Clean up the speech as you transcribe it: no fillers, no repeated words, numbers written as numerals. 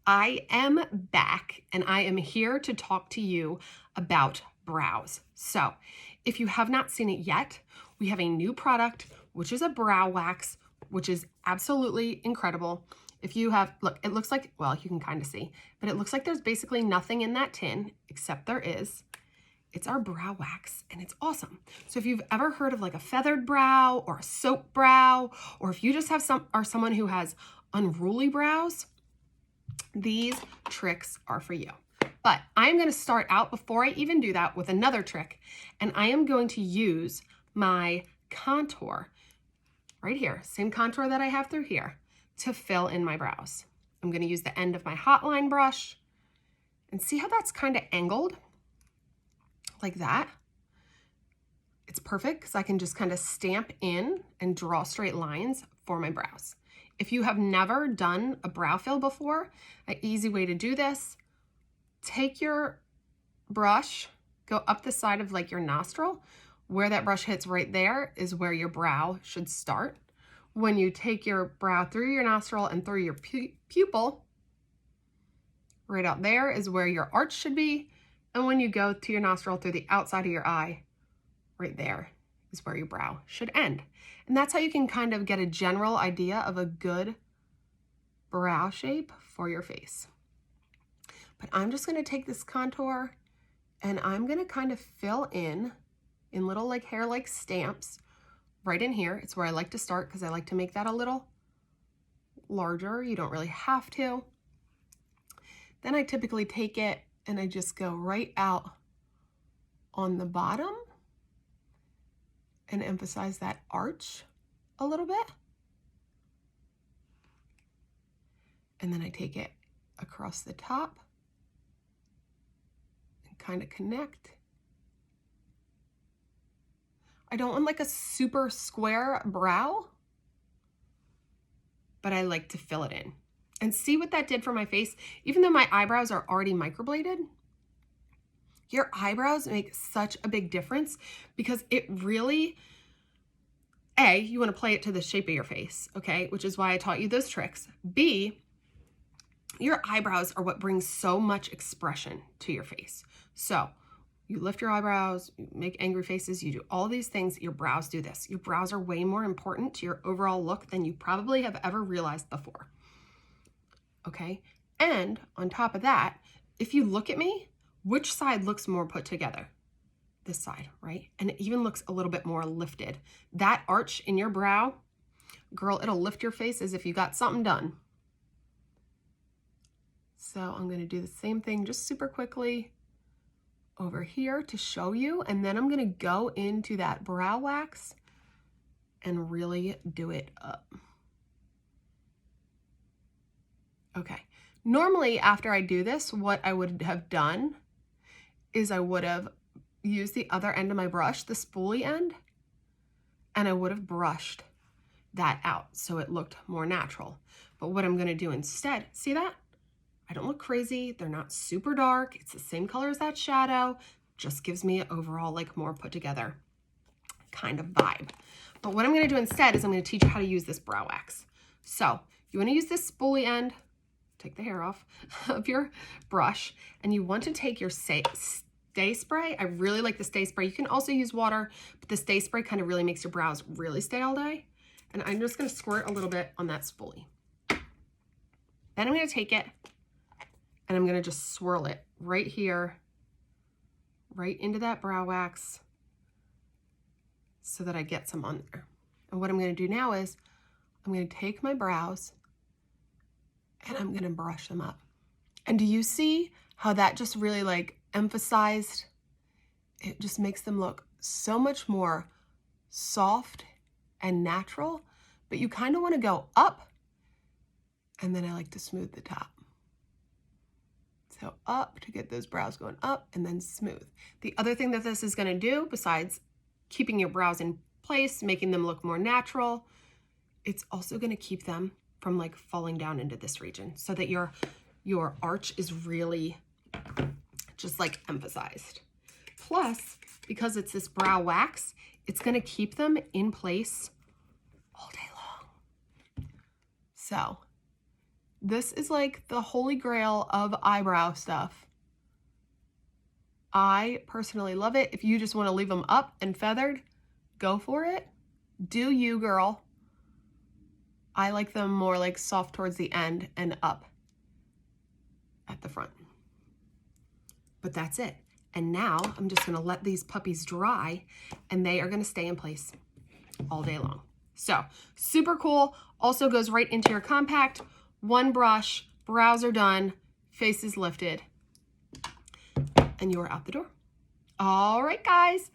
I am back and I am here to talk to you about brows. So if you have not seen it yet, we have a new product, which is a brow wax, which is absolutely incredible. If you have, look, it looks like, well, you can kind of see, but it looks like there's basically nothing in that tin, except there is. It's our brow wax and it's awesome. So if you've ever heard of like a feathered brow or a soap brow, or if you just have someone who has unruly brows, these tricks are for you. But I'm going to start out before I even do that with another trick, and I am going to use my contour right here, same contour that I have through here, to fill in my brows. I'm going to use the end of my hotline brush and see how that's kind of angled like that. It's perfect because I can just kind of stamp in and draw straight lines for my brows. If you have never done a brow fill before, an easy way to do this, take your brush, go up the side of like your nostril. Where that brush hits right there is where your brow should start. When you take your brow through your nostril and through your pupil, right out there is where your arch should be. And when you go to your nostril through the outside of your eye, right there is where your brow should end. And that's how you can kind of get a general idea of a good brow shape for your face. But I'm just going to take this contour and I'm going to kind of fill in little like hair-like stamps right in here. It's where I like to start because I like to make that a little larger. You don't really have to. Then I typically take it and I just go right out on the bottom and emphasize that arch a little bit. And then I take it across the top and kind of connect. I don't want like a super square brow, but I like to fill it in. And see what that did for my face? Even though my eyebrows are already microbladed, your eyebrows make such a big difference because it really, A, you want to play it to the shape of your face, okay? Which is why I taught you those tricks. B, your eyebrows are what brings so much expression to your face. So you lift your eyebrows, you make angry faces, you do all these things, your brows do this. Your brows are way more important to your overall look than you probably have ever realized before. Okay, and on top of that, if you look at me, which side looks more put together? This side, right? And it even looks a little bit more lifted. That arch in your brow, girl, it'll lift your face as if you got something done. So I'm going to do the same thing just super quickly over here to show you, and then I'm going to go into that brow wax and really do it up. Okay, normally after I do this, what I would have done is I would have used the other end of my brush, the spoolie end, and I would have brushed that out so it looked more natural. But what I'm gonna do instead, see that? I don't look crazy, they're not super dark, it's the same color as that shadow, just gives me an overall like more put together kind of vibe. But what I'm gonna do instead is I'm gonna teach you how to use this brow wax. So you wanna use this spoolie end, take the hair off of your brush, and you want to take your stay spray. I really like the stay spray. You can also use water, but the stay spray kind of really makes your brows really stay all day. And I'm just going to squirt a little bit on that spoolie. Then I'm going to take it and I'm going to just swirl it right here, right into that brow wax so that I get some on there. And what I'm going to do now is I'm going to take my brows and I'm going to brush them up. And do you see how that just really like emphasized? It just makes them look so much more soft and natural, but you kind of want to go up, and then I like to smooth the top. So up to get those brows going up and then smooth. The other thing that this is going to do, besides keeping your brows in place, making them look more natural, it's also going to keep them from like falling down into this region so that your arch is really just like emphasized. Plus, because it's this brow wax, it's going to keep them in place all day long. So This is like the holy grail of eyebrow stuff. I personally love it. If you just want to leave them up and feathered, go for it. Do you, girl. I like them more like soft towards the end and up at the front. But that's it. And now I'm just going to let these puppies dry, and they are going to stay in place all day long. So super cool. Also goes right into your compact. One brush, brows are done, face is lifted, and you are out the door. All right, guys.